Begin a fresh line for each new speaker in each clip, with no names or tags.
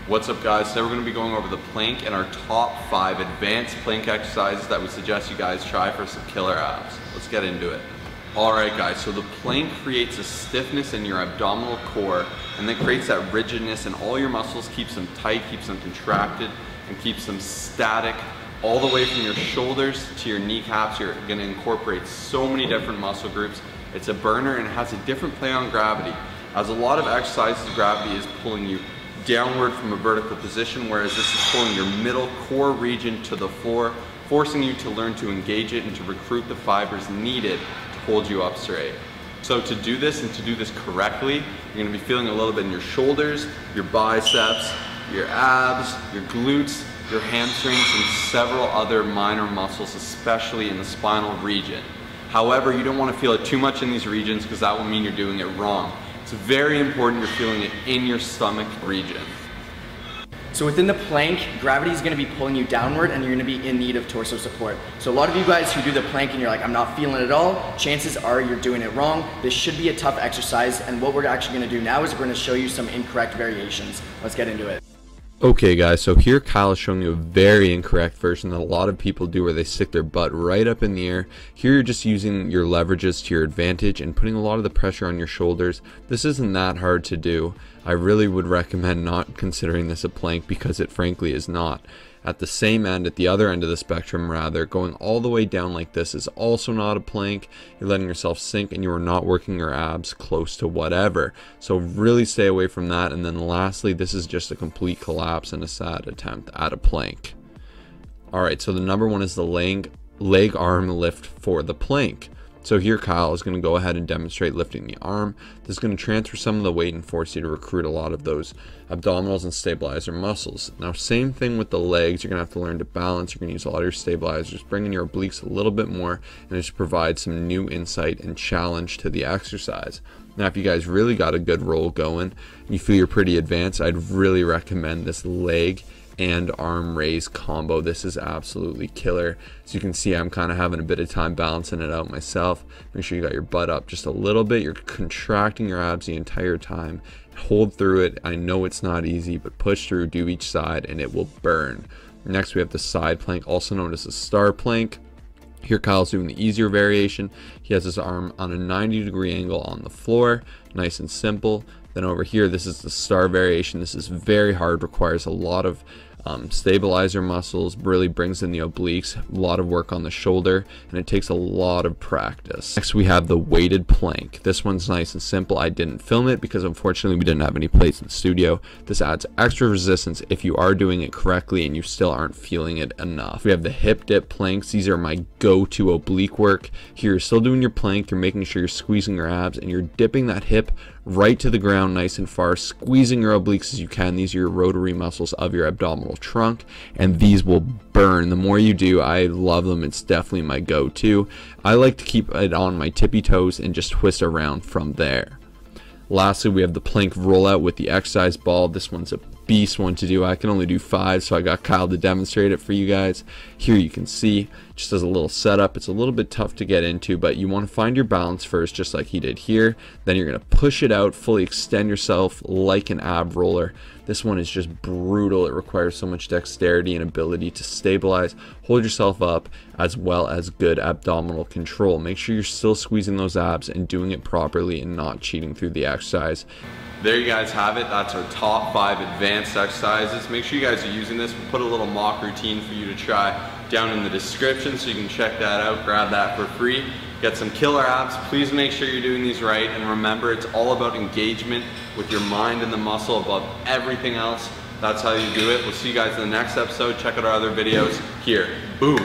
What's up guys, today we're going to be going over the plank and our top 5 advanced plank exercises that we suggest you guys try for some killer abs. Let's get into it. Alright guys, so the plank creates a stiffness in your abdominal core and then creates that rigidness in all your muscles, keeps them tight, keeps them contracted, and keeps them static all the way from your shoulders to your kneecaps. You're going to incorporate so many different muscle groups. It's a burner and it has a different play on gravity. As a lot of exercises, gravity is pulling you downward from a vertical position, whereas this is pulling your middle core region to the floor, forcing you to learn to engage it and to recruit the fibers needed to hold you up straight. So to do this and to do this correctly, you're going to be feeling a little bit in your shoulders, your biceps, your abs, your glutes, your hamstrings, and several other minor muscles, especially in the spinal region. However, you don't want to feel it too much in these regions because that will mean you're doing it wrong. It's very important you're feeling it in your stomach region.
So within the plank, gravity is going to be pulling you downward and you're going to be in need of torso support. So a lot of you guys who do the plank and you're like, I'm not feeling it at all, chances are you're doing it wrong. This should be a tough exercise, and what we're actually going to do now is we're going to show you some incorrect variations. Let's get into it.
Okay guys, so here Kyle is showing you a very incorrect version that a lot of people do, where they stick their butt right up in the air. Here you're just using your leverages to your advantage and putting a lot of the pressure on your shoulders. This isn't that hard to do. I really would recommend not considering this a plank because it frankly is not. At the same end, at the other end of the spectrum rather, going all the way down like this is also not a plank. You're letting yourself sink and you are not working your abs close to whatever. So really stay away from that. And then lastly, this is just a complete collapse and a sad attempt at a plank. Alright, so the number one is the leg arm lift for the plank. So here Kyle is going to go ahead and demonstrate lifting the arm. This is going to transfer some of the weight and force you to recruit a lot of those abdominals and stabilizer muscles. Now same thing with the legs, you're going to have to learn to balance. You're going to use a lot of your stabilizers, bringing your obliques a little bit more, and just provide some new insight and challenge to the exercise. Now if you guys really got a good roll going and you feel you're pretty advanced, I'd really recommend this leg and arm raise combo. This is absolutely killer. As you can see, I'm kind of having a bit of time balancing it out myself. Make sure you got your butt up just a little bit. You're contracting your abs the entire time. Hold through it. I know it's not easy, but push through, do each side, and it will burn. Next, we have the side plank, also known as the star plank. Here Kyle's doing the easier variation. He has his arm on a 90-degree angle on the floor, nice and simple. Then over here, this is the star variation. This is very hard, requires a lot of stabilizer muscles, really brings in the obliques, a lot of work on the shoulder, and it takes a lot of practice. Next we have the weighted plank. This one's nice and simple. I didn't film it because unfortunately we didn't have any plates in the studio. This adds extra resistance if you are doing it correctly and you still aren't feeling it enough. We have the hip dip planks. These are my go-to oblique work. Here you're still doing your plank, you're making sure you're squeezing your abs and you're dipping that hip right to the ground nice and far, squeezing your obliques as you can. These are your rotary muscles of your abdominal trunk, and these will burn. The more you do, I love them. It's definitely my go-to. I like to keep it on my tippy toes and just twist around from there. Lastly, we have the plank rollout with the exercise ball. This one's a beast one to do. I can only do 5, so I got Kyle to demonstrate it for you guys. Here you can see, just as a little setup, it's a little bit tough to get into, but you want to find your balance first, just like he did here. Then you're going to push it out, fully extend yourself like an ab roller. This one is just brutal. It requires so much dexterity and ability to stabilize, hold yourself up, as well as good abdominal control. Make sure you're still squeezing those abs and doing it properly and not cheating through the exercise.
There you guys have it. That's our top 5 advanced exercises. Make sure you guys are using this. We'll put a little mock routine for you to try down in the description so you can check that out, grab that for free, get some killer abs. Please make sure you're doing these right, and remember, it's all about engagement with your mind and the muscle above everything else. That's how you do it. We'll see you guys in the next episode. Check out our other videos here. Boom.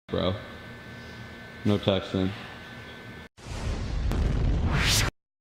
Bro, no texting.